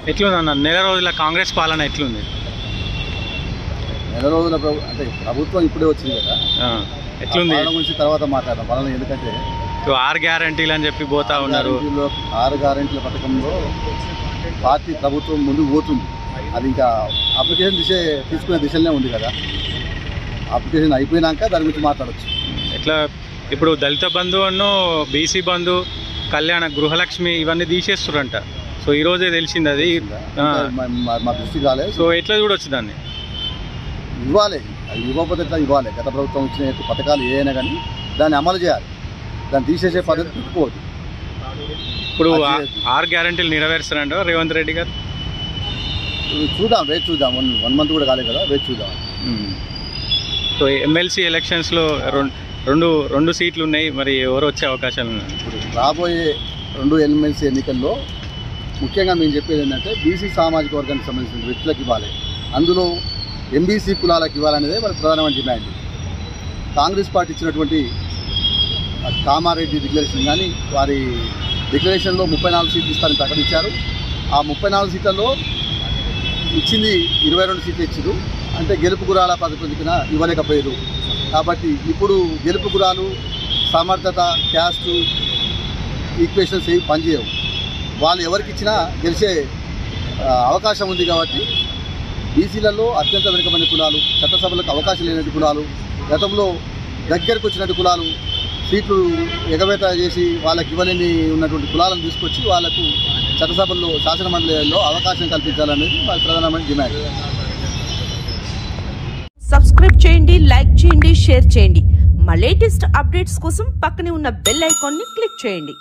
ఎట్లుంది అన్న నెల రోజుల కాంగ్రెస్ పాలన ఎట్లుంది? నెల రోజుల అంటే ప్రభుత్వం ఇప్పుడే వచ్చింది కదా, ఎట్లుంది గురించి తర్వాత మాట్లాడదాం పాలన. ఎందుకంటే 6 గ్యారంటీలు అని చెప్పి పోతా ఉన్నారు. 6 గ్యారంటీల పథకంలో పార్టీ ప్రభుత్వం ముందుకు పోతుంది. అది ఇంకా అప్లికేషన్ తీసుకునే దిశలోనే ఉంది కదా. అప్లికేషన్ అయిపోయినాక దాని గురించి మాట్లాడచ్చు. ఎట్లా ఇప్పుడు దళిత బంధు బీసీ బంధు, కళ్యాణ గృహలక్ష్మి ఇవన్నీ తీసేస్తురంట. సో ఈ రోజే తెలిసింది అది. మా దృష్టికి రాలేదు. సో ఎట్లా చూడొచ్చు దాన్ని? ఇవ్వాలి, అది ఇవ్వకపోతే ఎట్లా ఇవ్వాలి. గత ప్రభుత్వం ఇచ్చిన పథకాలు ఏమైనా కానీ దాన్ని అమలు చేయాలి. దాన్ని తీసేసే పద్ధతి పెట్టుకోవద్దు. ఇప్పుడు 6 గ్యారంటీలు నెరవేరుస్తారంట రేవంత్ రెడ్డి గారు. చూద్దాం, వేచి చూద్దాం. 1 మంత్ కూడా కాలేదు కదా, వేచి చూద్దాం. సో ఎమ్మెల్సీ ఎలక్షన్స్లో రెండు సీట్లు ఉన్నాయి. మరి ఎవరు వచ్చే అవకాశాలు ఉన్నాయి? ఇప్పుడు రాబోయే 2 ఎమ్మెల్సీ ఎన్నికల్లో ముఖ్యంగా మేము చెప్పేది ఏంటంటే బీసీ సామాజిక వర్గానికి సంబంధించిన వ్యక్తులకు ఇవ్వాలి. అందులో ఎంబీసీ కులాలకు ఇవ్వాలనేదే మరి ప్రధానమైన డిమాండ్. కాంగ్రెస్ పార్టీ ఇచ్చినటువంటి కామారెడ్డి డిక్లరేషన్ కానీ వారి డిక్లరేషన్లో 34 సీట్లు ఇస్తారని ప్రకటించారు. ఆ 34 సీట్లలో ఇచ్చింది 22 సీట్లు ఇచ్చారు. అంటే గెలుపు గురాల ప్రాతిపదికన ఇవ్వలేకపోయారు. కాబట్టి ఇప్పుడు గెలుపు గురాలు, సమర్థత, క్యాస్ట్ ఈక్వేషన్స్ ఏవి పనిచేయవు. వాళ్ళు ఎవరికి ఇచ్చినా గెలిచే అవకాశం ఉంది. కాబట్టి బీసీలలో అత్యంత వెనుకబడిన కులాలు, చట్టసభలకు అవకాశం లేనటువంటి కులాలు, గతంలో దగ్గరకు వచ్చినటువంటి కులాలు సీట్లు ఎగవేత చేసి వాళ్ళకి ఇవ్వలేని ఉన్నటువంటి కులాలను తీసుకొచ్చి వాళ్లకు చట్టసభల్లో, శాసనమండలిలో అవకాశం కల్పించాలనేది వాళ్ళ ప్రధానమైన డిమాండ్. సబ్స్క్రైబ్ చేయండి, లైక్ చేయండి, షేర్ చేయండి. మా లేటెస్ట్ అప్డేట్స్ కోసం పక్కనే ఉన్న బెల్ ఐకాన్ని క్లిక్ చేయండి.